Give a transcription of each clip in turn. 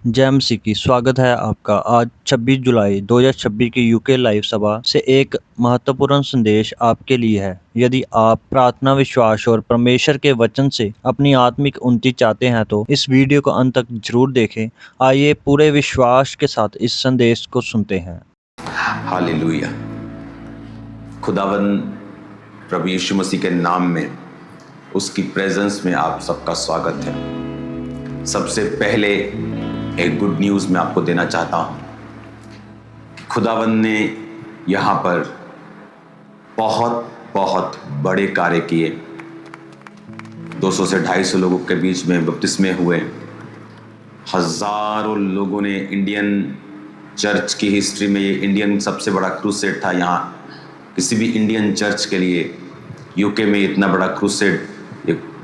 जय मसीह की। स्वागत है आपका। आज 26 जुलाई 2026 की यूके लाइव सभा से एक महत्वपूर्ण संदेश आपके लिए है। यदि आप प्रार्थना, विश्वास और परमेश्वर के वचन से अपनी आत्मिक उन्नति चाहते हैं तो इस वीडियो को अंत तक जरूर देखें। आइए पूरे विश्वास के साथ इस संदेश को सुनते हैं। हालेलुया। खुदावन प्रभु यीशु मसीह के नाम में, उसकी प्रेजेंस में आप सबका स्वागत है। सबसे पहले एक गुड न्यूज़ मैं आपको देना चाहता हूँ। खुदावन ने यहाँ पर बहुत बहुत बड़े कार्य किए। 200 से 250 लोगों के बीच में बपतिस्मे हुए। हजारों लोगों ने, इंडियन चर्च की हिस्ट्री में ये इंडियन सबसे बड़ा क्रूसेड था। यहाँ किसी भी इंडियन चर्च के लिए यूके में इतना बड़ा crusade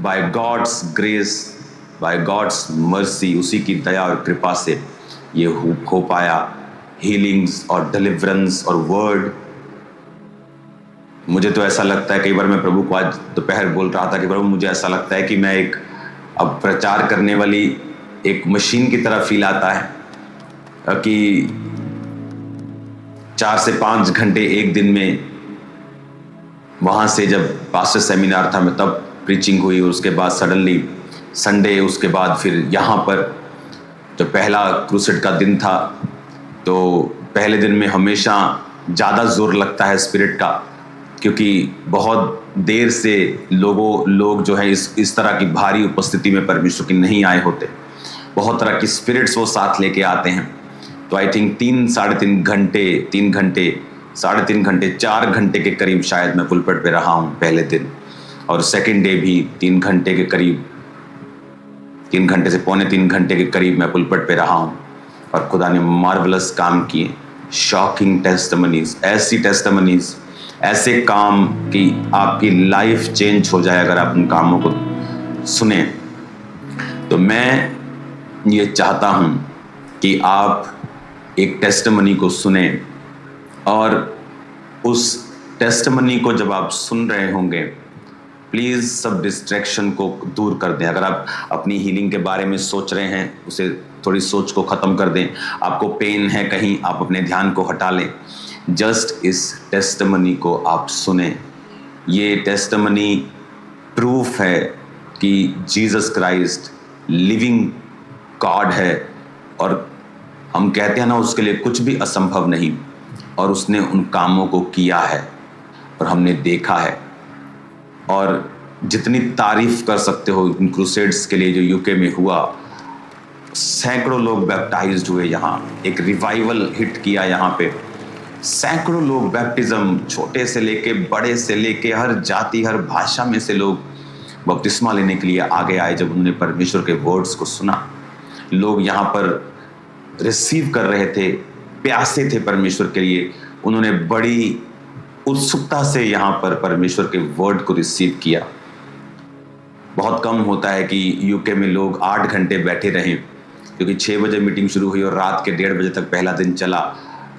by God's grace, by God's mercy, उसी की दया और कृपा से ये हो पाया। हीलिंग्स और डिलीवरेंस और वर्ड। मुझे तो ऐसा लगता है, कई बार मैं प्रभु को आज दोपहर बोल रहा था कि प्रभु मुझे ऐसा लगता है कि मैं एक अब प्रचार करने वाली एक मशीन की तरह फील आता है कि 4 से 5 घंटे एक दिन में, वहाँ से जब पास्टर सेमिनार था मैं तब प्रीचिंग हुई, और उसके बाद सडनली संडे, उसके बाद फिर यहाँ पर जो पहला क्रूसेड का दिन था, तो पहले दिन में हमेशा ज़्यादा जोर लगता है स्पिरिट का, क्योंकि बहुत देर से लोग जो है इस तरह की भारी उपस्थिति में परमेश्वर की नहीं आए होते। बहुत तरह की स्पिरिट्स वो साथ लेके आते हैं। तो आई थिंक 3-3.5 घंटे, 3 घंटे, 3.5 घंटे, 4 घंटे के करीब शायद मैं पुलपट पे रहा हूँ पहले दिन, और सेकेंड डे भी 3 घंटे के करीब, 3 घंटे से पौने 3 घंटे के करीब मैं पुलपट पे रहा हूँ। और खुदा ने मार्वलस काम किए, शॉकिंग टेस्टिमनीज, ऐसी टेस्टिमनीज, ऐसे काम कि आपकी लाइफ चेंज हो जाए अगर आप उन कामों को सुने। तो मैं ये चाहता हूँ कि आप एक टेस्टिमनी को सुने, और उस टेस्टिमनी को जब आप सुन रहे होंगे, प्लीज़ सब डिस्ट्रैक्शन को दूर कर दें। अगर आप अपनी हीलिंग के बारे में सोच रहे हैं, उसे थोड़ी सोच को ख़त्म कर दें। आपको पेन है कहीं, आप अपने ध्यान को हटा लें। जस्ट इस टेस्टिमनी को आप सुने। ये टेस्टिमनी प्रूफ है कि जीसस क्राइस्ट लिविंग गॉड है, और हम कहते हैं ना, उसके लिए कुछ भी असंभव नहीं, और उसने उन कामों को किया है और हमने देखा है। और जितनी तारीफ कर सकते हो इन क्रूसेड्स के लिए जो यूके में हुआ, सैकड़ों लोग बैप्टाइज्ड हुए। यहाँ एक रिवाइवल हिट किया। यहाँ पे सैकड़ों लोग बैप्टिज्म, छोटे से लेके बड़े से लेके हर जाति, हर भाषा में से लोग बपतिस्मा लेने के लिए आगे आए जब उन्होंने परमेश्वर के वर्ड्स को सुना। लोग यहाँ पर रिसीव कर रहे थे, प्यासे थे परमेश्वर के लिए। उन्होंने बड़ी उत्सुकता से यहाँ पर परमेश्वर के वर्ड को रिसीव किया। बहुत कम होता है कि यूके में लोग 8 घंटे बैठे रहें, क्योंकि 6 बजे मीटिंग शुरू हुई और रात के 1:30 बजे तक पहला दिन चला।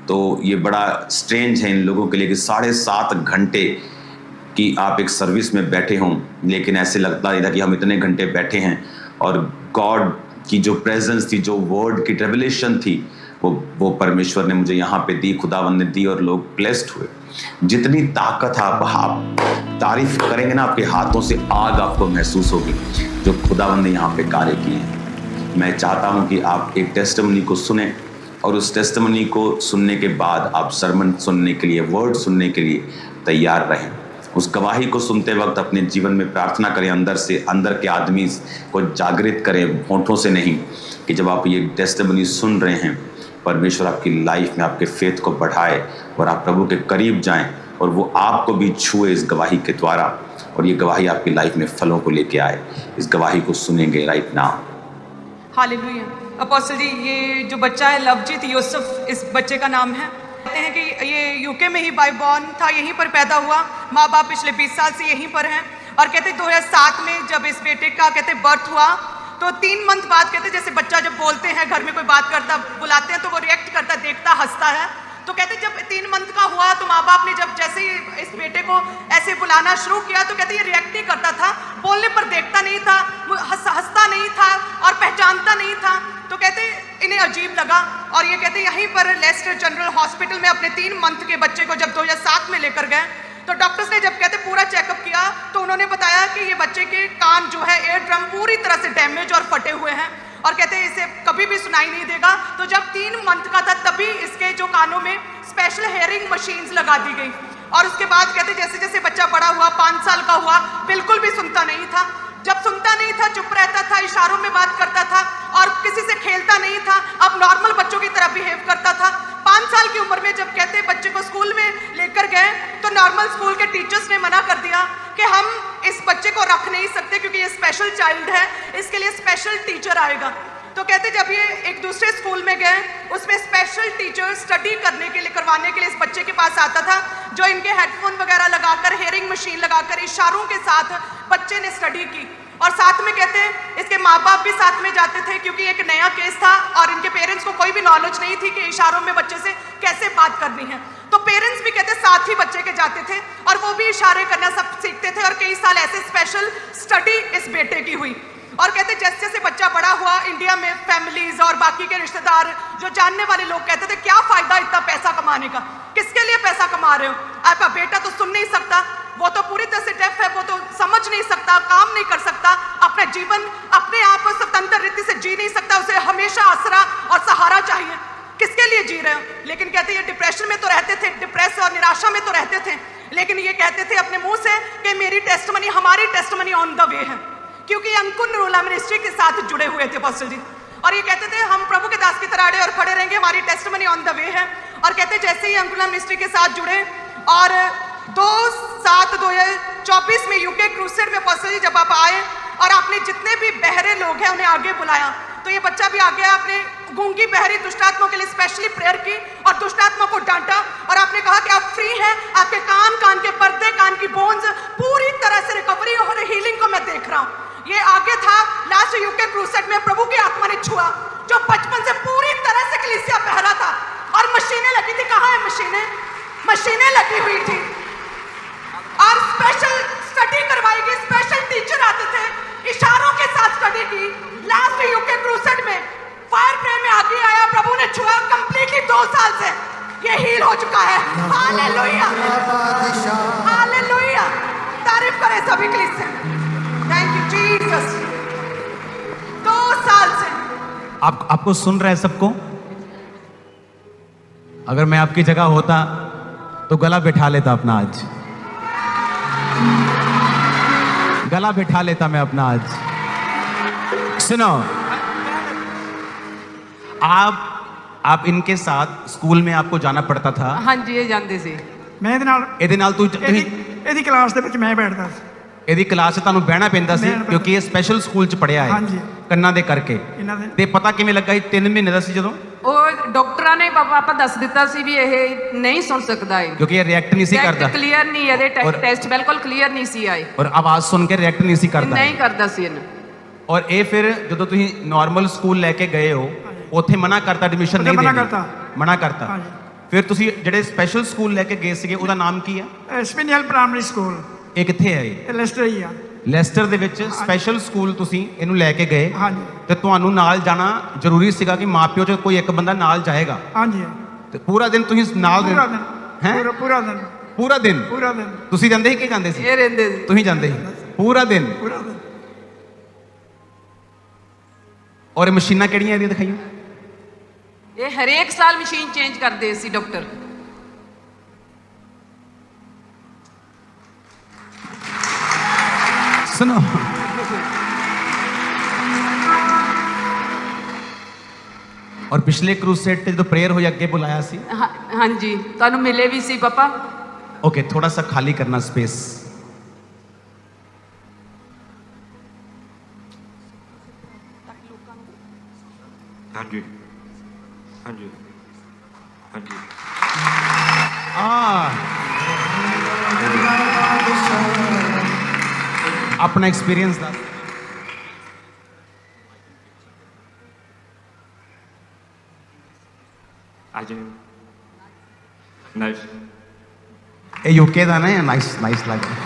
तो ये बड़ा स्ट्रेंज है इन लोगों के लिए कि 7.5 घंटे की आप एक सर्विस में बैठे हों, लेकिन ऐसे लगता नहीं था कि हम इतने घंटे बैठे हैं। और गॉड की जो प्रेजेंस थी, जो वर्ड की रेवलेशन थी, वो परमेश्वर ने मुझे यहाँ पे दी, खुदावन ने दी, और लोग ब्लेस्ड हुए। जितनी ताकत आप तारीफ करेंगे ना, आपके हाथों से आग आपको महसूस होगी जो खुदावन ने यहाँ पे कार्य किए हैं। मैं चाहता हूँ कि आप एक टेस्टिमनी को सुने, और उस टेस्टिमनी को सुनने के बाद आप सरमन सुनने के लिए, वर्ड सुनने के लिए तैयार रहें। उस गवाही को सुनते वक्त अपने जीवन में प्रार्थना करें, अंदर से, अंदर के आदमी को जागृत करें, होठों से नहीं, कि जब आप ये टेस्टिमनी सुन रहे हैं, परमेश्वर आपकी लाइफ में आपके फेथ को बढ़ाए और आप प्रभु के करीब जाएं, और वो आपको भी छुए इस गवाही के द्वारा, और ये गवाही आपकी लाइफ में फलों को लेके आए। इस गवाही को सुनेंगे राइट नाउ। हालेलुया। अपोस्टल जी, ये जो बच्चा है लवजीत यूसुफ, इस बच्चे का नाम है। कहते हैं कि ये यूके में ही बाय बॉर्न था, यहीं पर पैदा हुआ। माँ बाप पिछले 20 साल से यहीं पर हैं। और कहते 2007 में जब इस बेटे का कहते बर्थ हुआ, तो 3 मंथ बाद कहते जैसे बच्चा जब बोलते हैं, घर में कोई बात करता, बुलाते हैं तो वो रिएक्ट करता, देखता, हंसता है। तो कहते जब 3 मंथ का हुआ तो माँ बाप ने जब जैसे ही इस बेटे को ऐसे बुलाना शुरू किया, तो कहते ये रिएक्ट नहीं करता था, बोलने पर देखता नहीं था, हंसता नहीं था और पहचानता नहीं था। तो कहते इन्हें अजीब लगा और ये कहते यहीं पर लेस्टर जनरल हॉस्पिटल में अपने 3 मंथ के बच्चे को जब 2007 में लेकर गए तो डॉक्टर्स ने जब कहते पूरा चेकअप किया तो उन्होंने बताया कि ये बच्चे के कान जो है एयर ड्रम पूरी तरह से डैमेज और फटे हुए हैं और कहते हैं इसे कभी भी सुनाई नहीं देगा। तो जब 3 मंथ का था तभी इसके जो कानों में स्पेशल हेयरिंग मशीन्स लगा दी गई और उसके बाद कहते जैसे जैसे बच्चा बड़ा हुआ 5 साल का हुआ बिल्कुल भी सुनता नहीं था। जब सुनता नहीं था चुप रहता था, इशारों में बात करता था और किसी से खेलता नहीं था, अब नॉर्मल बच्चों की तरह बिहेव करता था। 5 साल की उम्र में जब कहते बच्चे को स्कूल में लेकर गए तो नॉर्मल स्कूल के टीचर्स ने मना कर दिया कि हम इस बच्चे को रख नहीं सकते क्योंकि ये स्पेशल चाइल्ड है, इसके लिए स्पेशल टीचर आएगा। तो कहते जब ये एक दूसरे स्कूल में गए उसमें स्पेशल टीचर स्टडी करने के लिए करवाने के लिए इस बच्चे के पास आता था जो इनके हेडफोन वगैरह लगाकर हेयरिंग मशीन लगाकर इशारों के साथ बच्चे ने स्टडी की और साथ में कहते हैं इसके माँ बाप भी साथ में जाते थे क्योंकि एक नया केस था और इनके पेरेंट्स को कोई भी नॉलेज नहीं थी कि इशारों में बच्चे से कैसे बात करनी है। तो पेरेंट्स भी कहते साथ ही बच्चे के जाते थे और वो भी इशारे करना सब सीखते थे और कई साल ऐसे स्पेशल स्टडी इस बेटे की हुई। और कहते जैसे जैसे बच्चा बड़ा हुआ इंडिया में फैमिलीज और बाकी के रिश्तेदार जो जानने वाले लोग कहते थे क्या फायदा इतना पैसा कमाने का, किसके लिए पैसा कमा रहे हो, आपका बेटा तो सुन नहीं सकता, वो तो पूरी तरह से डेफ है, वो तो समझ नहीं सकता, काम नहीं कर सकता, अपना जीवन अपने आप स्वतंत्र रीति से जी नहीं सकता, उसे हमेशा आसरा और सहारा चाहिए, किसके लिए जी रहे हो। लेकिन कहते ये डिप्रेशन में तो रहते थे, डिप्रेस और निराशा में तो रहते थे, लेकिन ये कहते थे अपने मुंह से कि मेरी टेस्टमनी हमारी टेस्टमनी ऑन द वे है क्योंकि अंकुर नरूला मिनिस्ट्री के साथ जुड़े हुए थे अपोस्टल जी और ये कहते थे हम प्रभु के दास की तरह अड़े और खड़े रहेंगे, हमारी टेस्टमनी ऑन द वे है। और कहते जैसे ही अंकुर मिनिस्ट्री के साथ जुड़े और 2/7/2024 में यूके क्रूसेड में अपोस्टल जी जब आप आए और आपने जितने भी बहरे लोग हैं उन्हें आगे बुलाया तो ये बच्चा भी आगे आपने गूंगी बहरी दुष्टात्मा के लिए स्पेशली प्रेयर की और दुष्टात्मा को डांटा और आपने कहा कि आप फ्री हैं, आपके कान के पर्दे, कान की बोन्स पूरी तरह से रिकवरी और हीलिंग को मैं देख रहा हूँ। ये आगे था लास्ट यूके क्रूसेड में प्रभु की आत्मा ने छुआ जो बचपन से पूरी तरह से कलीसिया बहरा था और मशीनें लगी थी। कहाँ है मशीनें लगी हुई थी और स्पेशल स्टडी करवाई गई, स्पेशल टीचर आते थे, इशारों के साथ स्टडी की। लास्ट यूके क्रूसेड में फायर प्रे में आगे आया, प्रभु ने छुआ, कंप्लीटली 2 साल से ये हील हो चुका है। हालेलुया, हालेलुया, तारीफ करें सभी कलीसिया। Thank you Jesus. 2 साल से आपको सुन रहा है सबको? अगर मैं आपकी जगह होता तो गला बैठा लेता अपना, आज गला बैठा लेता मैं अपना। आज सुनो, आप इनके साथ स्कूल में आपको जाना पड़ता था? हाँ जी, ये जानते सी। मैं ਇਹਦੇ ਨਾਲ ਤੂੰ ਇਹਦੀ ਕਲਾਸ ਦੇ ਵਿੱਚ ਮੈਂ ਬੈਠਦਾ ਸੀ। ਇਹਦੀ ਕਲਾਸ 'ਚ ਤੁਹਾਨੂੰ ਬਹਿਣਾ ਪੈਂਦਾ ਸੀ ਕਿਉਂਕਿ ਇਹ ਸਪੈਸ਼ਲ ਸਕੂਲ 'ਚ ਪੜਿਆ ਹੈ। ਹਾਂਜੀ। ਕੰਨਾਂ ਦੇ ਕਰਕੇ। ਤੇ ਪਤਾ ਕਿਵੇਂ ਲੱਗਾ ਸੀ 3 ਮਹੀਨੇ ਦਾ ਸੀ ਜਦੋਂ? ਉਹ ਡਾਕਟਰਾਂ ਨੇ ਪਾਪਾ ਦੱਸ ਦਿੱਤਾ ਸੀ ਵੀ ਇਹ ਨਹੀਂ ਸੁਣ ਸਕਦਾ ਹੈ ਕਿਉਂਕਿ ਇਹ ਰਿਐਕਟ ਨਹੀਂ ਸੀ ਕਰਦਾ। ਕਲੀਅਰ ਨਹੀਂ, ਇਹਦੇ ਟੈਸਟ ਬਿਲਕੁਲ ਕਲੀਅਰ ਨਹੀਂ ਸੀ ਆਏ ਔਰ ਆਵਾਜ਼ ਸੁਣ ਕੇ ਰਿਐਕਟ ਨਹੀਂ ਸੀ ਕਰਦਾ। ਨਹੀਂ ਕਰਦਾ ਸੀ ਇਹਨੂੰ। ਔਰ ਇਹ ਫਿਰ ਜਦੋਂ ਤੁਸੀਂ ਨਾਰਮਲ ਸਕੂਲ ਲੈ ਕੇ ਗਏ ਹੋ ਉੱਥੇ ਮਨਾ ਕਰਤਾ ਐਡਮਿਸ਼ਨ ਨਹੀਂ ਦੇਣੀ? ਮਨਾ ਕਰਤਾ। ਫਿਰ ਤੁਸੀਂ ਜਿਹੜੇ ਸਪੈਸ਼ਲ ਸਕੂਲ ਲੈ ਕੇ ਗਏ ਸੀਗੇ ਉਹਦਾ ਨਾਮ ਕੀ ਹੈ? ਸਪਿਨਿਅਲ ਪ੍ਰਾਇਮਰੀ ਸਕੂਲ। ਇਹ ਕਿੱਥੇ ਹੈ? ਇਹ ਲੈਸਟਰ ਹੀ ਆ। ਲੈਸਟਰ ਦੇ ਵਿੱਚ ਸਪੈਸ਼ਲ ਸਕੂਲ ਤੁਸੀਂ ਇਹਨੂੰ ਲੈ ਕੇ ਗਏ। ਹਾਂਜੀ। ਤੇ ਤੁਹਾਨੂੰ ਨਾਲ ਜਾਣਾ ਜ਼ਰੂਰੀ ਸੀਗਾ ਕਿ ਮਾਪਿਓ ਚ ਕੋਈ ਇੱਕ ਬੰਦਾ ਨਾਲ ਜਾਏਗਾ? ਹਾਂਜੀ। ਤੇ ਪੂਰਾ ਦਿਨ ਤੁਸੀਂ ਨਾਲ ਪੂਰਾ ਦਿਨ ਹੈ? ਪੂਰਾ ਦਿਨ ਪੂਰਾ ਦਿਨ ਪੂਰਾ ਦਿਨ ਤੁਸੀਂ ਜਾਂਦੇ ਸੀ ਕਿ ਜਾਂਦੇ ਸੀ? ਇਹ ਰਹਿੰਦੇ ਸੀ। ਤੁਸੀਂ ਜਾਂਦੇ ਸੀ ਪੂਰਾ ਦਿਨ? ਪੂਰਾ ਦਿਨ। ਔਰ ਇਹ ਮਸ਼ੀਨਾਂ ਕਿਹੜੀਆਂ ਇਹਦੀਆਂ ਦਿਖਾਈਓ? ਇਹ ਹਰੇਕ ਸਾਲ ਮਸ਼ੀਨ ਚੇਂਜ ਕਰਦੇ ਸੀ ਡਾਕਟਰ। सुनो, और पिछले क्रूसेड ਤੇ ਜਦੋਂ प्रेयर ਹੋਈ ਅੱਗੇ ਬੁਲਾਇਆ ਸੀ? हाँ जी, ਤੁਹਾਨੂੰ ਮਿਲੇ ਵੀ ਸੀ ਪਾਪਾ। ओके, थोड़ा सा खाली करना स्पेस। हाँ जी, हाँ जी, हाँ जी। अपना एक्सपीरियंस दस। आज नाइस। ये यूके ਦਾ ਨਾ ਨਾਈਸ ਲੱਗ ਰਿਹਾ।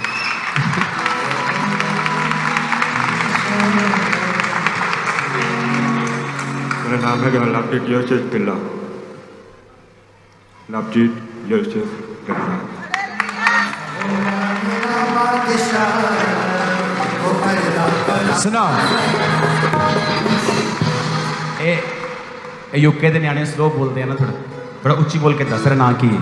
मेरा नाम है लवजीत योसेफ पिल्ला। लवजीत योसेफ पिल्ला। सुनो ए यूके ਦੇ ਨਿਆਣੇ ਸਲੋ ਬੋਲਦੇ ਆ ਨਾ, ਥੋੜਾ ਉੱਚੀ ਬੋਲ ਕੇ ਦੱਸ। ਨਾਂ ਕੀ ਹੈ?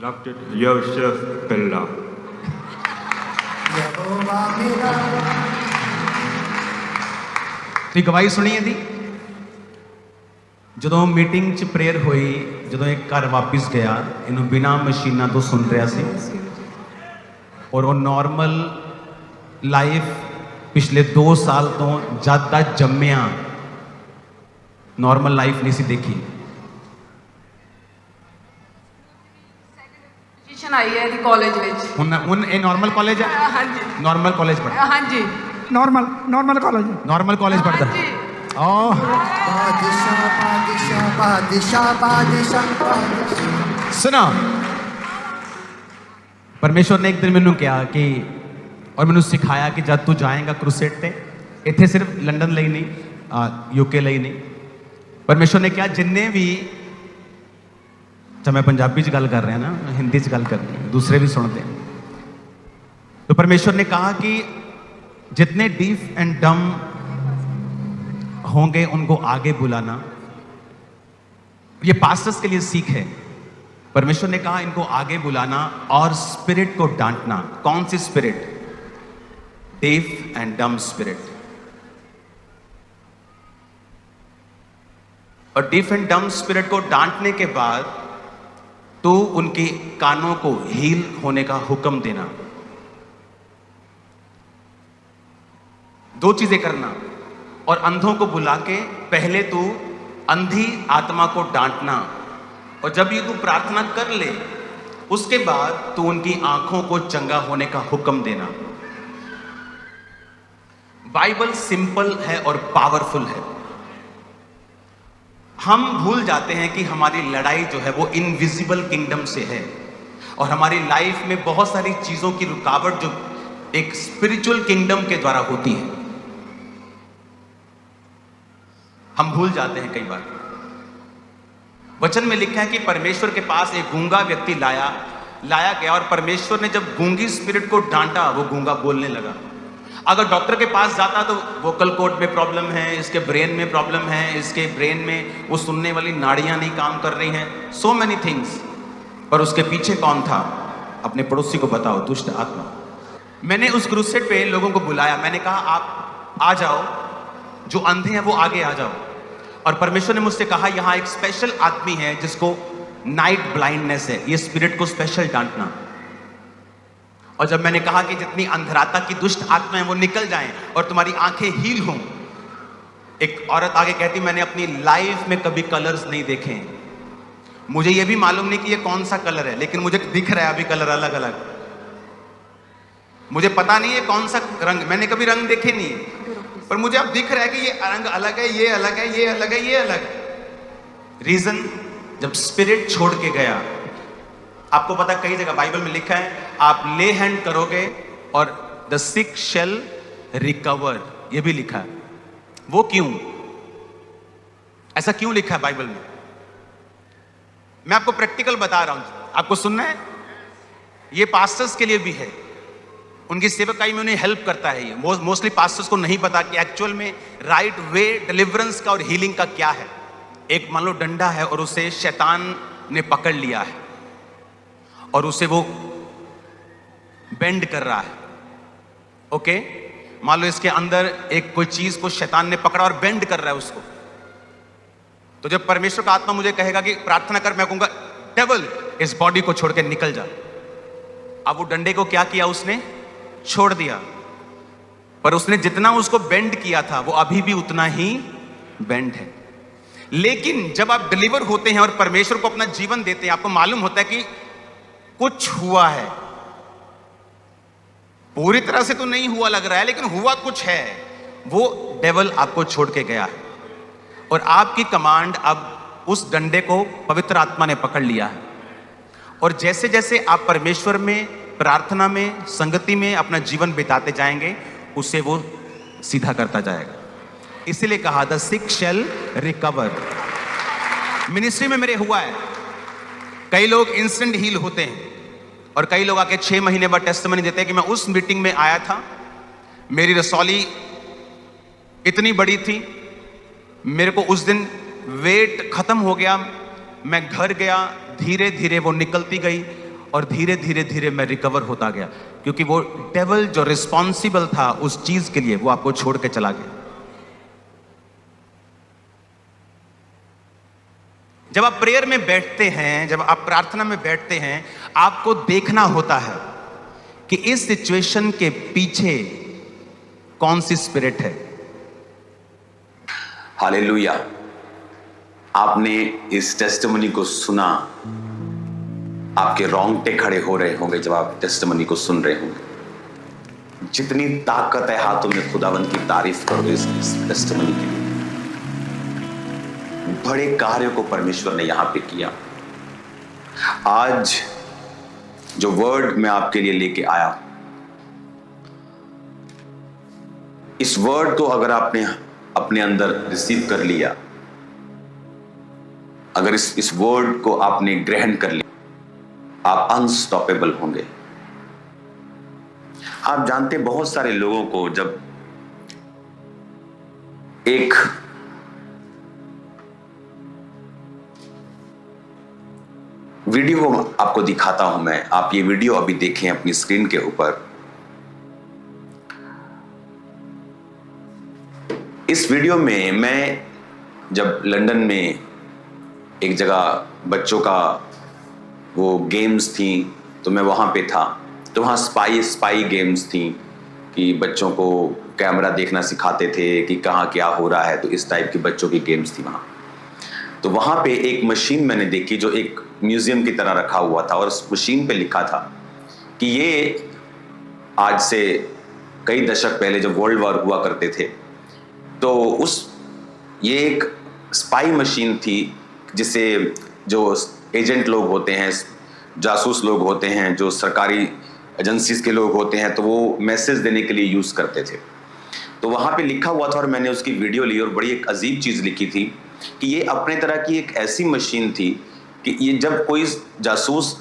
लवजीत योसेफ पिल्ला। ਤੁਸੀਂ ਗਵਾਹੀ ਸੁਣੀ ਇਹਦੀ? ਜਦੋਂ ਮੀਟਿੰਗ 'ਚ ਪ੍ਰੇਅਰ ਹੋਈ, ਜਦੋਂ ਇਹ ਘਰ ਵਾਪਸ ਗਿਆ, ਇਹਨੂੰ ਬਿਨਾਂ ਮਸ਼ੀਨਾਂ ਤੋਂ ਸੁਣ ਰਿਹਾ ਸੀ ਔਰ ਉਹ ਨਾਰਮਲ ਲਾਈਫ ਪਿਛਲੇ 2 ਸਾਲ ਤੋਂ ਜਦ ਦਾ ਜੰਮਿਆ ਨਾਰਮਲ ਲਾਈਫ ਨਹੀਂ ਸੀ ਦੇਖੀ। ਪੋਜੀਸ਼ਨ ਆਈ ਹੈ ਇਹਦੀ ਕਾਲਜ ਵਿੱਚ। ਹੁਣ ਇਹ ਨਾਰਮਲ ਕਾਲਜ ਹੈ? ਹਾਂਜੀ ਨਾਰਮਲ ਕਾਲਜ ਪੜ੍ਹਦਾ? ਹਾਂਜੀ ਨਾਰਮਲ ਕਾਲਜ। ਨਾਰਮਲ ਕਾਲਜ ਪੜ੍ਹਦਾ? ਹਾਂਜੀ। सुना परमेश्वर ने एक दिन मैनू कहा कि और मैनू सिखाया कि जब तू जाएगा क्रूसेड ते, इत्थे सिर्फ लंडन ਲਈ नहीं यूके ਲਈ नहीं, परमेश्वर ने कहा जिन्ने भी, तो मैं पंजाबी च गल कर रहा ना, हिंदी च गल कर रहा, दूसरे भी सुनते हैं। तो परमेश्वर ने कहा कि जितने डीफ एंड डम होंगे उनको आगे बुलाना। ये पास्टर्स के लिए सीख है। परमेश्वर ने कहा इनको आगे बुलाना और स्पिरिट को डांटना। कौन सी स्पिरिट? डेफ एंड डम स्पिरिट। और डेफ एंड डम स्पिरिट को डांटने के बाद तो उनके कानों को हील होने का हुक्म देना। 2 चीजें करना। और अंधों को बुला के पहले तू अंधी आत्मा को डांटना, और जब ये तू प्रार्थना कर ले उसके बाद तू उनकी आंखों को चंगा होने का हुक्म देना। बाइबल सिंपल है और पावरफुल है। हम भूल जाते हैं कि हमारी लड़ाई जो है वो इनविजिबल किंगडम से है, और हमारी लाइफ में बहुत सारी चीजों की रुकावट जो एक स्पिरिचुअल किंगडम के द्वारा होती है, हम भूल जाते हैं कई बार। वचन में लिखा है कि परमेश्वर के पास एक गूंगा व्यक्ति लाया गया, और परमेश्वर ने जब गूंगी स्पिरिट को डांटा वो गूंगा बोलने लगा। अगर डॉक्टर के पास जाता तो वोकल कॉर्ड में प्रॉब्लम है, इसके ब्रेन में प्रॉब्लम है, इसके ब्रेन में वो सुनने वाली नाड़ियां नहीं काम कर रही हैं, सो मेनी थिंग्स। पर उसके पीछे कौन था? अपने पड़ोसी को बताओ, दुष्ट आत्मा। मैंने उस क्रूसेड पे लोगों को बुलाया, मैंने कहा आप आ जाओ, जो अंधे हैं वो आगे आ जाओ। और परमेश्वर ने मुझसे कहा यहाँ एक स्पेशल आदमी है जिसको नाइट ब्लाइंडनेस है, ये स्पिरिट को स्पेशल डांटना। और जब मैंने कहा कि जितनी अंधराता की दुष्ट आत्माएं वो निकल जाएं और तुम्हारी आंखें हील हों, एक औरत आगे कहती मैंने अपनी लाइफ में कभी कलर्स नहीं देखे, मुझे ये भी मालूम नहीं कि ये कौन सा कलर है, लेकिन मुझे दिख रहा है अभी कलर अलग अलग। मुझे पता नहीं है कौन सा रंग, मैंने कभी रंग देखे नहीं, पर मुझे अब दिख रहा है कि ये रंग अलग है, ये अलग है, ये अलग है, ये अलग है। रीजन, जब स्पिरिट छोड़ के गया। आपको पता कई जगह बाइबल में लिखा है आप ले हैंड करोगे और द सिक शेल रिकवर, ये भी लिखा है। वो क्यों? ऐसा क्यों लिखा है बाइबल में? मैं आपको प्रैक्टिकल बता रहा हूं, आपको सुनना है। ये पास्टर्स के लिए भी है, उनकी सेवकाई में उन्हें हेल्प करता है। ये मोस्टली पास्टर्स को नहीं पता कि एक्चुअल में राइट वे डिलीवरेंस का और हीलिंग का क्या है। एक मान लो डंडा है और उसे शैतान ने पकड़ लिया है और उसे वो बेंड कर रहा है। ओके, मान लो इसके अंदर एक कोई चीज को शैतान ने पकड़ा और बेंड कर रहा है उसको। तो जब परमेश्वर का आत्मा मुझे कहेगा कि प्रार्थना कर, मैं कहूंगा डेविल इस बॉडी को छोड़ के निकल जा। अब वो डंडे को क्या किया, उसने छोड़ दिया, पर उसने जितना उसको बेंड किया था वो अभी भी उतना ही बेंड है। लेकिन जब आप डिलीवर होते हैं और परमेश्वर को अपना जीवन देते हैं, आपको मालूम होता है कि कुछ हुआ है। पूरी तरह से तो नहीं हुआ लग रहा है, लेकिन हुआ कुछ है। वो डेविल आपको छोड़ के गया है और आपकी कमांड अब उस डंडे को पवित्र आत्मा ने पकड़ लिया है। और जैसे जैसे आप परमेश्वर में, प्रार्थना में, संगति में अपना जीवन बिताते जाएंगे, उसे वो सीधा करता जाएगा। इसीलिए कहा the sick shall recover. Ministry में मेरे हुआ है, कई लोग इंस्टेंट हील होते हैं और कई लोग आके 6 महीने बाद टेस्टिमनी देते हैं कि मैं उस मीटिंग में आया था, मेरी रसौली इतनी बड़ी थी, मेरे को उस दिन वेट खत्म हो गया, मैं घर गया, धीरे धीरे वो निकलती गई और धीरे धीरे धीरे मैं रिकवर होता गया, क्योंकि वो डेविल जो रिस्पॉन्सिबल था उस चीज के लिए वो आपको छोड़ के चला गया। जब आप प्रेयर में बैठते हैं, जब आप प्रार्थना में बैठते हैं, आपको देखना होता है कि इस सिचुएशन के पीछे कौन सी स्पिरिट है। हालेलुया। आपने इस टेस्टिमनी को सुना, आपके रोंगटे खड़े हो रहे होंगे जब आप टेस्टिमनी को सुन रहे होंगे। जितनी ताकत है हाथों में, खुदावंद की तारीफ करोगे इस टेस्टिमनी के लिए। बड़े कार्यों को परमेश्वर ने यहां पे किया। आज जो वर्ड मैं आपके लिए लेके आया, इस वर्ड को अगर आपने अपने अंदर रिसीव कर लिया, अगर इस वर्ड को आपने ग्रहण कर लिया, आप अनस्टॉपेबल होंगे। आप जानते, बहुत सारे लोगों को जब एक वीडियो आपको दिखाता हूं मैं, आप ये वीडियो अभी देखें अपनी स्क्रीन के ऊपर। इस वीडियो में मैं जब लंदन में एक जगह बच्चों का वो गेम्स थी, तो मैं वहां पे था। तो वहां स्पाई गेम्स थी कि बच्चों को कैमरा देखना सिखाते थे कि कहाँ क्या हो रहा है, तो इस टाइप की बच्चों की गेम्स थी वहां। तो वहां पे एक मशीन मैंने देखी जो एक म्यूजियम की तरह रखा हुआ था, और उस मशीन पे लिखा था कि ये आज से कई दशक पहले जब वर्ल्ड वॉर हुआ करते थे, तो ये एक स्पाई मशीन थी जिसे जो एजेंट लोग होते हैं, जासूस लोग होते हैं, जो सरकारी एजेंसीज के लोग होते हैं, तो वो मैसेज देने के लिए यूज करते थे। तो वहां पे लिखा हुआ था और मैंने उसकी वीडियो ली, और बड़ी एक अजीब चीज लिखी थी कि ये अपने तरह की एक ऐसी मशीन थी कि ये जब कोई जासूस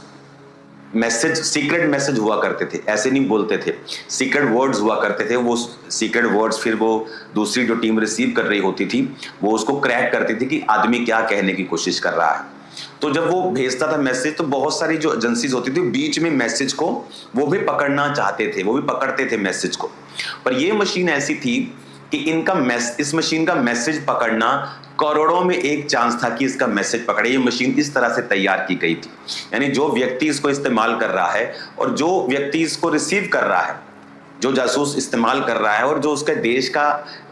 मैसेज, सीक्रेट मैसेज हुआ करते थे, ऐसे नहीं बोलते थे, सीक्रेट वर्ड्स हुआ करते थे, वो सीक्रेट वर्ड्स फिर वो दूसरी जो टीम रिसीव कर रही होती थी वो उसको क्रैक करती थी कि आदमी क्या कहने की कोशिश कर रहा है। तो जब वो भेजता था मैसेज, तो बहुत सारी जो एजेंसीज होती थी बीच में मैसेज को वो भी पकड़ना चाहते थे, वो भी पकड़ते थे मैसेज को। पर ये मशीन ऐसी थी कि इस मशीन का मैसेज पकड़ना करोड़ों में एक चांस था कि इसका मैसेज पकड़े। ये मशीन इस तरह से तैयार की गई थी, यानी जो व्यक्ति इसको इस्तेमाल कर रहा है और जो व्यक्ति इसको रिसीव कर रहा है, जो जासूस इस्तेमाल कर रहा है और जो उसके देश का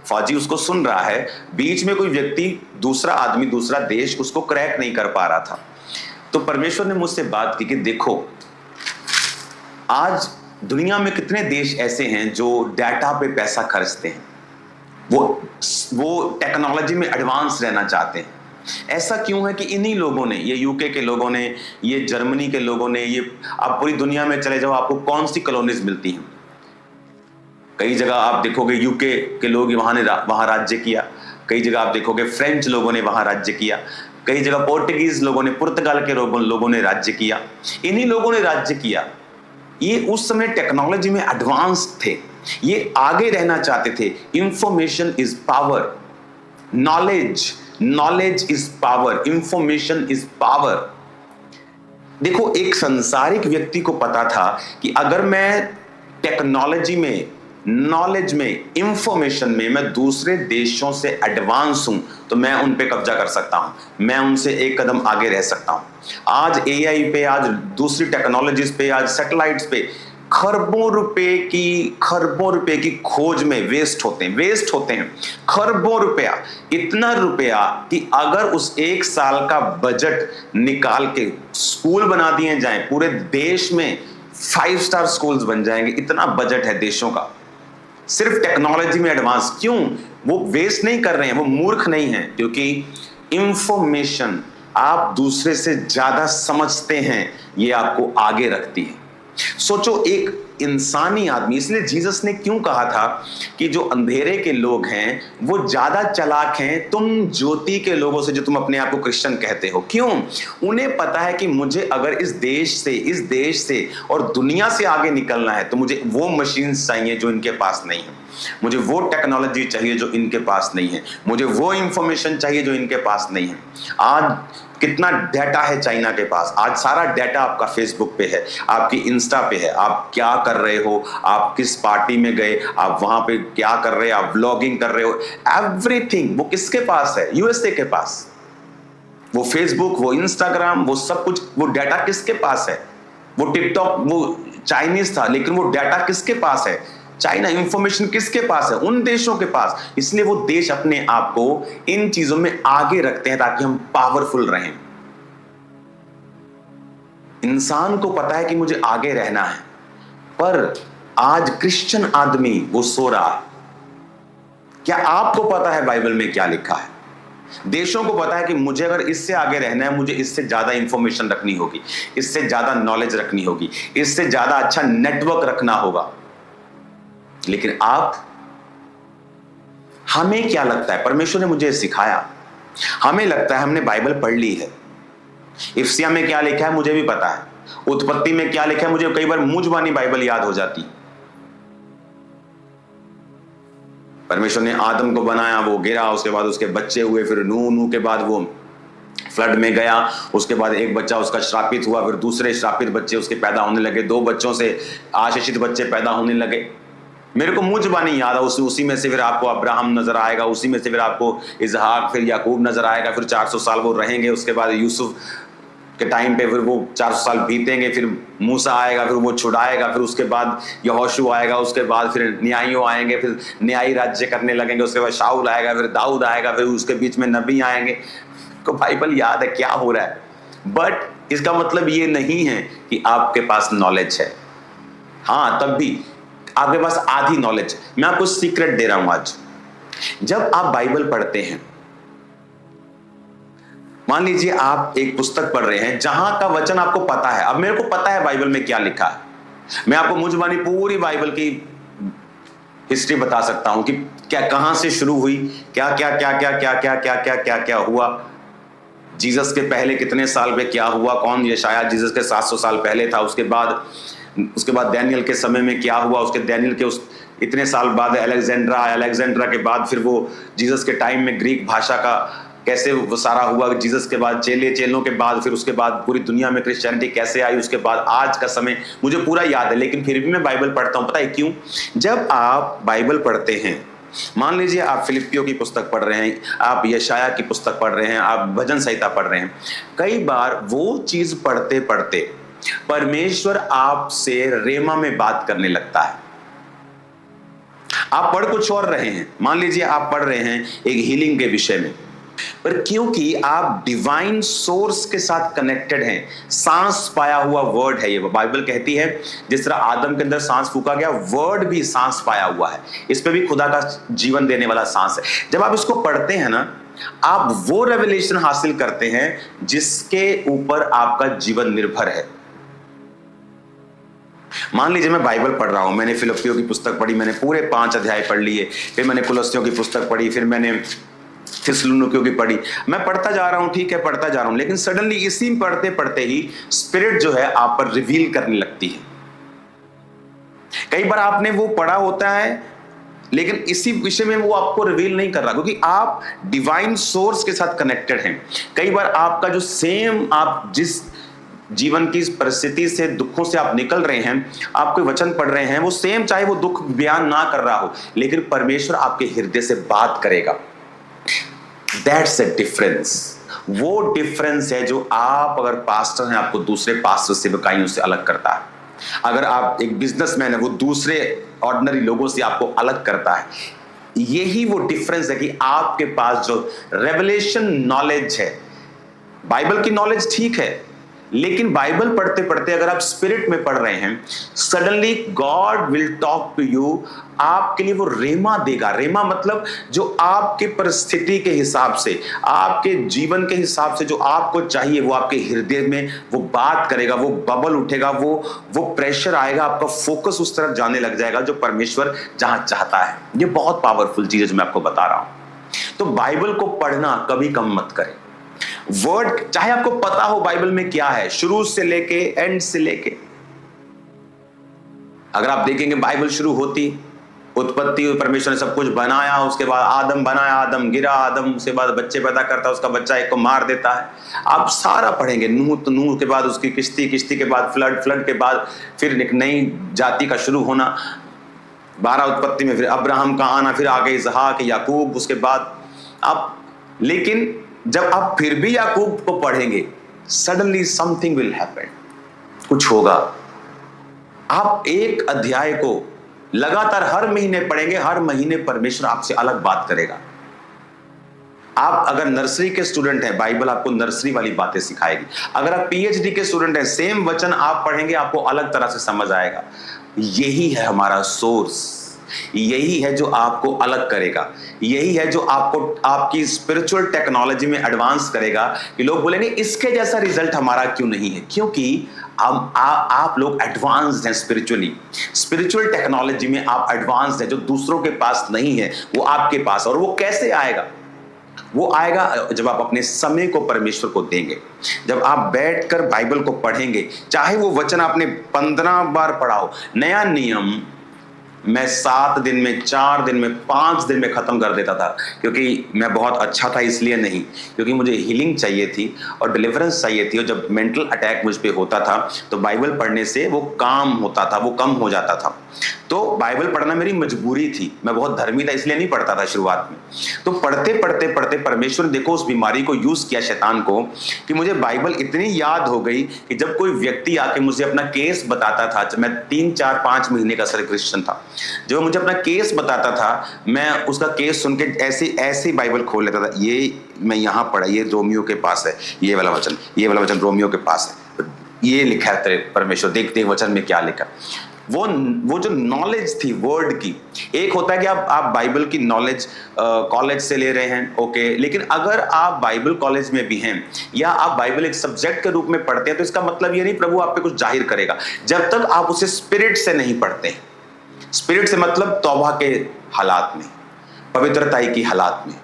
फौजी उसको सुन रहा है, बीच में कोई व्यक्ति, दूसरा आदमी, दूसरा देश उसको क्रैक नहीं कर पा रहा था। तो परमेश्वर ने मुझसे बात की कि देखो, आज दुनिया में कितने देश ऐसे हैं जो डाटा पे पैसा खर्चते हैं, वो टेक्नोलॉजी में एडवांस रहना चाहते हैं। ऐसा क्यों है कि इन्हीं लोगों ने, ये यूके के लोगों ने, ये जर्मनी के लोगों ने, ये आप पूरी दुनिया में चले जाओ, आपको कौन सी कॉलोनीज मिलती हैं। कई जगह आप देखोगे यूके के लोग वहां राज्य किया, कई जगह आप देखोगे फ्रेंच लोगों ने वहां राज्य किया, कई जगह पोर्टुगीज लोगों ने, पुर्तगाल के लोगों ने राज्य किया। इन्हीं लोगों ने राज्य किया। ये उस समय टेक्नोलॉजी में एडवांस थे, ये आगे रहना चाहते थे। Information is power, knowledge is power, information is power. देखो, एक संसारिक व्यक्ति को पता था कि अगर मैं टेक्नोलॉजी में, नॉलेज में, इंफॉर्मेशन में मैं दूसरे देशों से एडवांस हूं तो मैं उन पे कब्जा कर सकता हूं, मैं उनसे एक कदम आगे रह सकता हूं। आज एआई पे, आज दूसरी टेक्नोलॉजीज पे, आज सैटेलाइट्स पे खरबों रुपए की खोज में वेस्ट होते हैं खरबों रुपया। इतना रुपया कि अगर उस एक साल का बजट निकाल के स्कूल बना दिए जाएं, पूरे देश में 5 स्टार स्कूल्स बन जाएंगे, इतना बजट है देशों का, सिर्फ टेक्नोलॉजी में एडवांस। क्यों? वो वेस्ट नहीं कर रहे हैं, वो मूर्ख नहीं है, क्योंकि इंफॉर्मेशन आप दूसरे से ज्यादा समझते हैं, ये आपको आगे रखती है। सोचो, एक इंसानी आदमी, इसलिए जीसस ने क्यों कहा था कि जो अंधेरे के लोग हैं वो ज्यादा चालाक हैं तुम ज्योति के लोगों से जो तुम अपने आप को क्रिश्चियन कहते हो। क्यों? उन्हें पता है कि मुझे अगर इस देश से और दुनिया से आगे निकलना है तो मुझे वो मशीन चाहिए जो इनके पास नहीं है, मुझे वो टेक्नोलॉजी चाहिए जो इनके पास नहीं है, मुझे वो इंफॉर्मेशन चाहिए जो इनके पास नहीं है। आज कितना डाटा है चाइना के पास, आज सारा डाटा आपका फेसबुक पे है, आपकी इंस्टा पे है, आप क्या कर रहे हो, आप किस पार्टी में गए, आप वहां पे क्या कर रहे हो, आप व्लॉगिंग कर रहे हो, एवरीथिंग वो किसके पास है? यूएसए के पास। वो फेसबुक, वो इंस्टाग्राम, वो सब कुछ, वो डाटा किसके पास है? वो टिकटॉक वो चाइनीज था लेकिन वो डाटा किसके पास है? चाइना। इंफॉर्मेशन किसके पास है? उन देशों के पास। इसलिए वो देश अपने आप को इन चीजों में आगे रखते हैं ताकि हम पावरफुल रहें। इंसान को पता है कि मुझे आगे रहना है, पर आज क्रिश्चियन आदमी वो सो रहा है। क्या आपको पता है बाइबल में क्या लिखा है? देशों को पता है कि मुझे अगर इससे आगे रहना है, मुझे इससे ज्यादा इंफॉर्मेशन रखनी होगी, इससे ज्यादा नॉलेज रखनी होगी, इससे ज्यादा अच्छा नेटवर्क रखना होगा। लेकिन आप, हमें क्या लगता है? परमेश्वर ने मुझे सिखाया, हमें लगता है हमने बाइबल पढ़ ली है, इफ्सिया में क्या लिखा है मुझे भी पता है, उत्पत्ति में क्या लिखा है मुझे कई बार मुंह जुबानी बाइबल याद हो जाती। परमेश्वर ने आदम को बनाया, वो गिरा, उसके बाद उसके बच्चे हुए, फिर नूह के बाद वो फ्लड में गया, उसके बाद एक बच्चा उसका श्रापित हुआ, फिर दूसरे श्रापित बच्चे उसके पैदा होने लगे, 2 बच्चों से आशीषित बच्चे पैदा होने लगे। मेरे को मुझ जुबानी याद है, उसी में से फिर आपको अब्राहम नजर आएगा, उसी में से फिर आपको इसहाक, फिर याकूब नजर आएगा, फिर 400 साल वो रहेंगे, उसके बाद यूसुफ के टाइम पे फिर वो 400 साल बीतेंगे, फिर मूसा आएगा, फिर वो छुड़ाएगा, फिर उसके बाद यहोशू आएगा, उसके बाद फिर न्यायियों आएंगे, फिर न्यायी राज्य करने लगेंगे, उसके बाद शाऊल आएगा, फिर दाऊद आएगा, फिर उसके बीच में नबी आएंगे। को बाइबल याद है क्या हो रहा है, बट इसका मतलब ये नहीं है कि आपके पास नॉलेज है। हाँ, तब भी आपके पास आधी नॉलेज। मैं आपको सीक्रेट दे रहा हूं आज। जब आप बाइबल पढ़ते हैं, मान लीजिए आप एक पुस्तक पढ़ रहे हैं जहां का वचन आपको पता है, अब मेरे को पता है बाइबल में क्या लिखा है, मैं आपको मुंह जुबानी पूरी बाइबल की हिस्ट्री बता सकता हूं कि क्या कहां से शुरू हुई, क्या क्या क्या क्या क्या क्या क्या क्या क्या क्या हुआ, जीसस के पहले कितने साल पे क्या हुआ, कौन यशाया जीसस के 700 साल पहले था, उसके बाद डैनियल के समय में क्या हुआ, उसके डैनियल के उस इतने साल बाद अलेक्जेंड्रा के बाद फिर वो जीसस के टाइम में ग्रीक भाषा का कैसे वो सारा हुआ, जीसस के बाद चेलों के बाद फिर उसके बाद पूरी दुनिया में क्रिश्चियनिटी कैसे आई, उसके बाद आज का समय मुझे पूरा याद है, लेकिन फिर भी मैं बाइबल पढ़ता हूं। पता है क्यों? जब आप बाइबल पढ़ते हैं, मान लीजिए आप फिलिपियों की पुस्तक पढ़ रहे हैं, आप यशाया की पुस्तक पढ़ रहे हैं, आप भजन संहिता पढ़ रहे हैं, कई बार वो चीज पढ़ते पढ़ते परमेश्वर आपसे रेमा में बात करने लगता है। आप पढ़ कुछ और रहे हैं, मान लीजिए आप पढ़ रहे हैं एक हीलिंग के विषय में, पर क्योंकि आप डिवाइन सोर्स के साथ कनेक्टेड हैं, सांस पाया हुआ वर्ड है ये, बाइबल कहती है जिस तरह आदम के अंदर सांस फूका गया, वर्ड भी सांस पाया हुआ है, इस पे भी खुदा का जीवन देने वाला सांस है। जब आप इसको पढ़ते हैं ना, आप वो रेवलेशन हासिल करते हैं जिसके ऊपर आपका जीवन निर्भर है। मान लीजिए मैं बाइबल पढ़ रहा हूं, मैंने फिलिपियों की पुस्तक पढ़ी, मैंने पूरे 5 अध्याय पढ़ लिए, फिर मैंने कुलस्सियों की पुस्तक पढ़ी, फिर मैंने थिस्सलुनीकियों की पढ़ी, मैं पढ़ता जा रहा हूं, ठीक है पढ़ता जा रहा हूं, लेकिन सडनली इसी पढ़ते पढ़ते ही स्पिरिट जो है आप पर रिवील करने लगती है। कई बार आपने वो पढ़ा होता है लेकिन इसी विषय में वो आपको रिवील नहीं कर रहा, क्योंकि आप डिवाइन सोर्स के साथ कनेक्टेड हैं। कई बार आपका जो सेम, आप जिस जीवन की परिस्थिति से, दुखों से आप निकल रहे हैं, आप कोई वचन पढ़ रहे हैं, वो सेम, चाहे वो दुख बयान ना कर रहा हो, लेकिन परमेश्वर आपके हृदय से बात करेगा। That's a difference। वो डिफरेंस है जो आप अगर पास्टर हैं, आपको दूसरे पास्टर सेवकाइयों से अलग करता है। अगर आप एक बिजनेसमैन है, वो दूसरे ऑर्डिनरी लोगों से आपको अलग करता है। यही वो डिफरेंस है कि आपके पास जो रेवलेशन नॉलेज है, बाइबल की नॉलेज ठीक है, लेकिन बाइबल पढ़ते पढ़ते अगर आप स्पिरिट में पढ़ रहे हैं, suddenly God will talk to you. आपके लिए वो रेमा देगा। रेमा मतलब जो आपके परिस्थिति के हिसाब से, आपके जीवन के हिसाब से जो आपको चाहिए, वो आपके हृदय में वो बात करेगा, वो बबल उठेगा, वो प्रेशर आएगा, आपका फोकस उस तरफ जाने लग जाएगा जो परमेश्वर जहां चाहता है। ये बहुत पावरफुल चीज है जो मैं आपको बता रहा हूं। तो बाइबल को पढ़ना कभी कम मत करें। वर्ड, चाहे आपको पता हो बाइबल में क्या है, शुरू से लेके एंड से लेके, अगर आप देखेंगे बाइबल शुरू होती, उत्पत्ति, परमेश्वर ने सब कुछ बनाया, उसके बाद आदम बनाया, आदम गिरा, आदम उसके बाद बच्चे पैदा करता है, उसका बच्चा एक को मार देता है। आप सारा पढ़ेंगे, नूह, तो नूह के बाद उसकी किश्ती, किश्ती के बाद फ्लड, फ्लड के बाद फिर एक नई जाति का शुरू होना, 12 उत्पत्ति में फिर अब्राहम का आना, फिर आगे इसहाक, याकूब, उसके बाद आप, लेकिन जब आप फिर भी याकूब को पढ़ेंगे, सडनली समथिंग विल हैपन, कुछ होगा। आप एक अध्याय को लगातार हर महीने पढ़ेंगे, हर महीने परमेश्वर आपसे अलग बात करेगा। आप अगर नर्सरी के स्टूडेंट हैं, बाइबल आपको नर्सरी वाली बातें सिखाएगी। अगर आप पीएचडी के स्टूडेंट हैं, सेम वचन आप पढ़ेंगे, आपको अलग तरह से समझ आएगा। यही है हमारा सोर्स, यही है जो आपको अलग करेगा, यही है जो आपको आपकी स्पिरिचुअल टेक्नोलॉजी में एडवांस करेगा कि लोग बोलेंगे इसके जैसा रिजल्ट हमारा क्यों नहीं है, क्योंकि आप लोग एडवांस्ड हैं स्पिरिचुअली। स्पिरिचुअल टेक्नोलॉजी में आप एडवांस्ड हैं, जो दूसरों के पास नहीं है वो आपके पास। और वो कैसे आएगा? वो आएगा जब आप अपने समय को परमेश्वर को देंगे, जब आप बैठकर बाइबल को पढ़ेंगे। चाहे वो वचन आपने 15 बार पढ़ा हो। नया नियम मैं 7 दिन में, 4 दिन में, 5 दिन में खत्म कर देता था, क्योंकि मैं बहुत अच्छा था इसलिए नहीं, क्योंकि मुझे हीलिंग चाहिए थी और डिलीवरेंस चाहिए थी। और जब मेंटल अटैक मुझ पे होता था तो बाइबल पढ़ने से वो काम होता था, वो कम हो जाता था। तो बाइबल पढ़ना मेरी मजबूरी थी, मैं बहुत धर्मी था इसलिए नहीं पढ़ता था शुरुआत में। तो पढ़ते पढ़ते पढ़ते परमेश्वर ने देखो उस बीमारी को यूज किया, शैतान को, कि मुझे बाइबल इतनी याद हो गई कि जब कोई व्यक्ति आके मुझे अपना केस बताता था, जब मैं 3, 4, 5 महीने का सर क्रिश्चियन था, जब मुझे अपना केस बताता था, मैं उसका केस सुन के ऐसे बाइबल खोल लेता था। ये मैं यहाँ पढ़ा, ये रोमियो के पास है, ये वाला वचन रोमियो के पास है, ये लिखा है तेरे परमेश्वर, देखते वचन में क्या लिखा। वो जो नॉलेज थी वर्ड की, एक होता है कि आप बाइबल की नॉलेज कॉलेज से ले रहे हैं, ओके, लेकिन अगर आप बाइबल कॉलेज में भी हैं या आप बाइबल एक सब्जेक्ट के रूप में पढ़ते हैं, तो इसका मतलब ये नहीं प्रभु आप पे कुछ जाहिर करेगा, जब तक आप उसे स्पिरिट से नहीं पढ़ते हैं। स्पिरिट से मतलब तौबा के हालात में, पवित्रताई की हालात में।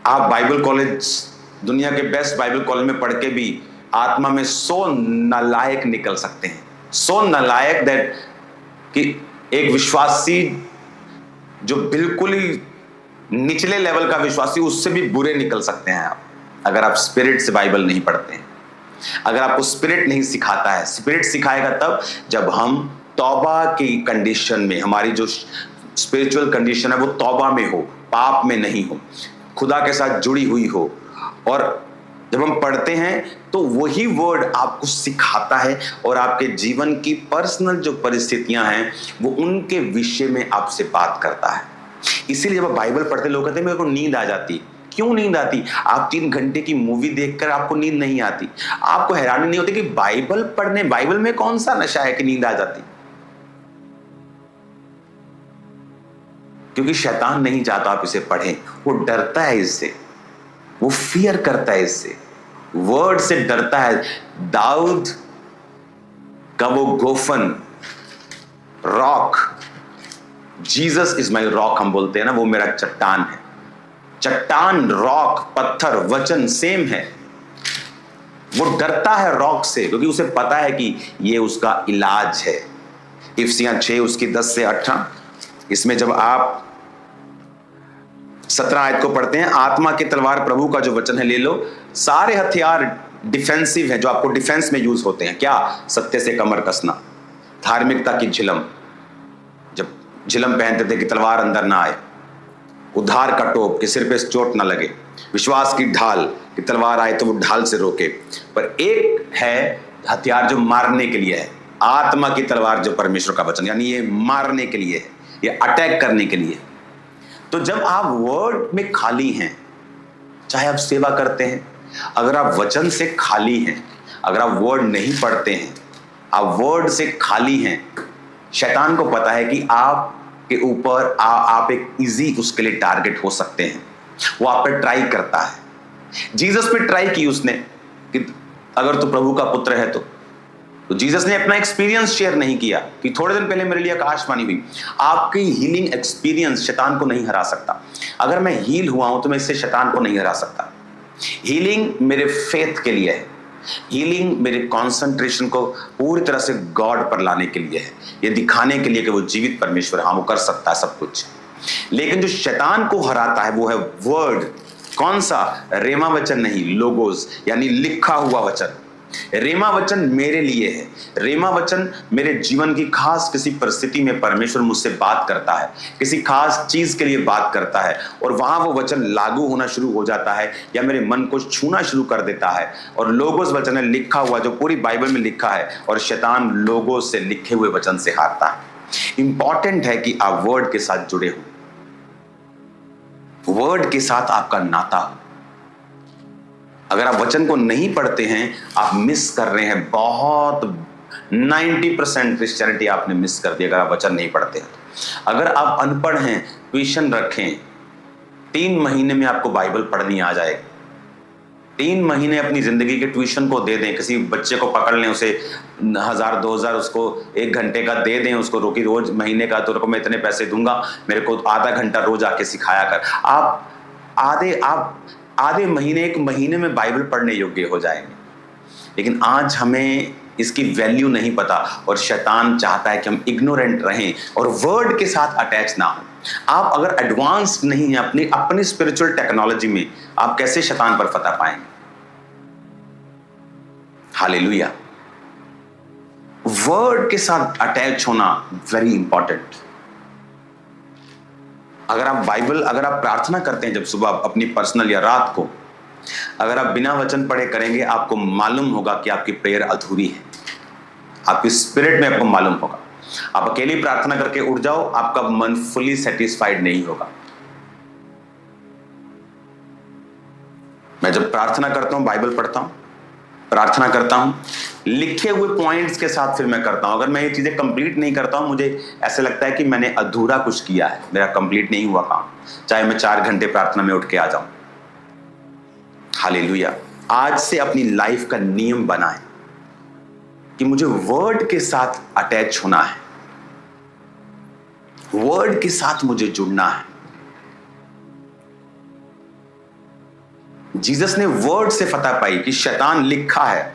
आप बाइबल कॉलेज, दुनिया के बेस्ट बाइबल कॉलेज में पढ़ के भी आत्मा में सो नालायक निकल सकते हैं, सो नालायक दैट कि एक विश्वासी जो बिल्कुल ही निचले लेवल का विश्वासी, उससे भी बुरे निकल सकते हैं आप, अगर आप स्पिरिट से बाइबल नहीं पढ़ते हैं, अगर आपको स्पिरिट नहीं सिखाता है। स्पिरिट सिखाएगा तब जब हम तौबा की कंडीशन में, हमारी जो स्पिरिचुअल कंडीशन है वो तौबा में हो, पाप में नहीं हो, खुदा के साथ जुड़ी हुई हो। और जब हम पढ़ते हैं तो वही वर्ड आपको सिखाता है और आपके जीवन की पर्सनल जो परिस्थितियां हैं वो उनके विषय में आपसे बात करता है। इसीलिए जब बाइबल पढ़ते लोग कहते हैं मेरे को नींद आ जाती। क्यों नींद आती? आप 3 घंटे की मूवी देखकर आपको नींद नहीं आती। आपको हैरानी नहीं होती कि बाइबल में कौन सा नशा है कि नींद आ जाती? क्योंकि शैतान नहीं चाहता आप इसे पढ़ें, वो डरता है इससे, वो फियर करता है इससे, वर्ड से डरता है। दाऊद का वो गोफन, rock, Jesus is my rock हम बोलते हैं ना, वो मेरा चट्टान है। चट्टान, रॉक, पत्थर, वचन सेम है। वो डरता है रॉक से क्योंकि उसे पता है कि ये उसका इलाज है। इफिसियां 6 उसकी 10 से 18, इसमें जब आप 17 आयत को पढ़ते हैं, आत्मा की तलवार प्रभु का जो वचन है ले लो। सारे हथियार डिफेंसिव है जो आपको डिफेंस में यूज होते हैं। क्या? सत्य से कमर कसना, धार्मिकता की झिलम, जब झिलम पहनते थे कि तलवार अंदर ना आए, उद्धार का टोप कि सिर पे चोट ना लगे, विश्वास की ढाल कि तलवार आए तो वो ढाल से रोके। पर एक है हथियार जो मारने के लिए है, आत्मा की तलवार जो परमेश्वर का वचन, यानी ये मारने के लिए है, ये अटैक करने के लिए। तो जब आप वर्ड में खाली हैं, चाहे आप सेवा करते हैं, अगर आप वचन से खाली हैं, अगर आप वर्ड नहीं पढ़ते हैं, आप वर्ड से खाली हैं, शैतान को पता है कि आपके ऊपर आप एक इजी उसके लिए टारगेट हो सकते हैं। वो आप पे ट्राई करता है। जीसस पे ट्राई की उसने कि अगर तू प्रभु का पुत्र है तो जीसस ने अपना एक्सपीरियंस शेयर नहीं किया कि थोड़े दिन पहले मेरे लिए आकाशवाणी हुई। आपकी हीलिंग एक्सपीरियंस शैतान को नहीं हरा सकता। अगर मैं हील हुआ हूं तो मैं इससे शैतान को नहीं हरा सकता। हीलिंग मेरे फेथ के लिए है। हीलिंग मेरे कंसंट्रेशन को पूरी तरह से गॉड पर लाने के लिए है, ये दिखाने के लिए कि वो जीवित परमेश्वर है। हाँ, वो कर सकता है सब कुछ। लेकिन जो शैतान को हराता है वो है वर्ड। कौन सा? रेमा वचन नहीं, लोगोस, यानी लिखा हुआ वचन। रेमा वचन मेरे लिए है। रेमा वचन मेरे जीवन की खास किसी परिस्थिति में परमेश्वर मुझसे बात करता है, किसी खास चीज के लिए बात करता है, और वहां वो वचन लागू होना शुरू हो जाता है या मेरे मन को छूना शुरू कर देता है। और लोगोस वचन है, लिखा हुआ, जो पूरी बाइबल में लिखा है। और शैतान लोगोस से, लिखे हुए वचन से हारता है। इंपॉर्टेंट है कि आप वर्ड के साथ जुड़े हो, वर्ड के साथ आपका नाता हो। अगर आप वचन को नहीं पढ़ते हैं, आप मिस कर रहे हैं बहुत। 90% क्रिश्चियनिटी आपने मिस कर दी अगर आप वचन नहीं पढ़ते हैं। अगर आप अनपढ़ हैं, ट्यूशन रखें। 3 महीने में आपको बाइबल पढ़नी आ जाएगी। 3 महीने अपनी जिंदगी के ट्यूशन को दे दें। किसी बच्चे को पकड़ लें, उसे 1000-2000 उसको 1 घंटे का दे दें उसको, रोकी रोज महीने का, तो मैं इतने पैसे दूंगा, मेरे को आधा घंटा रोज आके सिखाया कर। आप आधे महीने, 1 महीने में बाइबल पढ़ने योग्य हो जाएंगे। लेकिन आज हमें इसकी वैल्यू नहीं पता, और शैतान चाहता है कि हम इग्नोरेंट रहें और वर्ड के साथ अटैच ना हो। आप अगर एडवांस नहीं हैं अपनी स्पिरिचुअल टेक्नोलॉजी में, आप कैसे शैतान पर फतह पाएंगे? हालेलुया। वर्ड के साथ अटैच होना वेरी इंपॉर्टेंट। अगर आप प्रार्थना करते हैं जब सुबह अपनी पर्सनल या रात को, अगर आप बिना वचन पढ़े करेंगे, आपको मालूम होगा कि आपकी प्रेयर अधूरी है। आपकी स्पिरिट में आपको मालूम होगा। आप अकेली प्रार्थना करके उठ जाओ, आपका मन फुली सेटिस्फाइड नहीं होगा। मैं जब प्रार्थना करता हूं, बाइबल पढ़ता हूं, प्रार्थना करता हूं, लिखे हुए पॉइंट्स के साथ फिर मैं करता हूं। अगर मैं ये चीजें कंप्लीट नहीं करता हूं, मुझे ऐसा लगता है कि मैंने अधूरा कुछ किया है, मेरा कंप्लीट नहीं हुआ काम, चाहे मैं 4 घंटे प्रार्थना में उठ के आ जाऊं। हालेलुया। आज से अपनी लाइफ का नियम बनाएं कि मुझे वर्ड के साथ अटैच होना है, वर्ड के साथ मुझे जुड़ना है। जीसस ने वर्ड से फतह पाई कि शैतान लिखा है।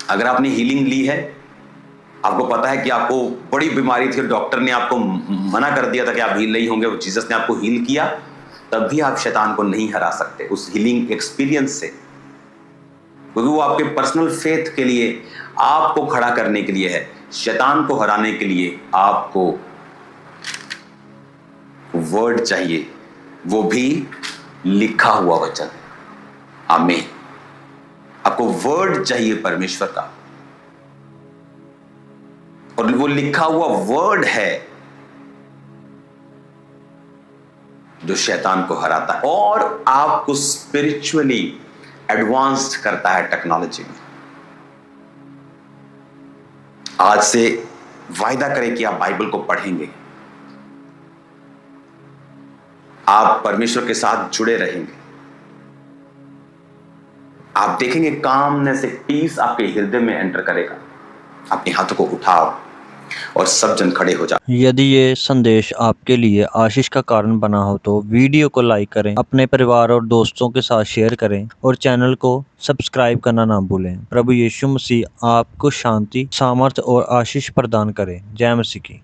अगर आपने हीलिंग ली है, आपको पता है कि आपको बड़ी बीमारी थी, डॉक्टर ने आपको मना कर दिया था कि आप हील नहीं होंगे, जीसस ने आपको हील किया, तब भी आप शैतान को नहीं हरा सकते उस हीलिंग एक्सपीरियंस से, क्योंकि वो आपके पर्सनल फेथ के लिए, आपको खड़ा करने के लिए है। शैतान को हराने के लिए आपको वर्ड चाहिए, वो भी लिखा हुआ वचन। आमीन। आपको वर्ड चाहिए परमेश्वर का, और वो लिखा हुआ वर्ड है जो शैतान को हराता है और आपको स्पिरिचुअली एडवांस्ड करता है टेक्नोलॉजी में। आज से वायदा करें कि आप बाइबल को पढ़ेंगे, आप परमेश्वर के साथ जुड़े रहेंगे, आप देखेंगे कामनेस, एक पीस आपके हृदय में एंटर करेगा। अपने हाथों को उठाओ और सब जन खड़े हो जाओ। यदि ये संदेश आपके लिए आशीष का कारण बना हो तो वीडियो को लाइक करें, अपने परिवार और दोस्तों के साथ शेयर करें और चैनल को सब्सक्राइब करना ना भूलें। प्रभु यीशु मसीह आपको शांति, सामर्थ और आशीष प्रदान करें। जय मसीह की।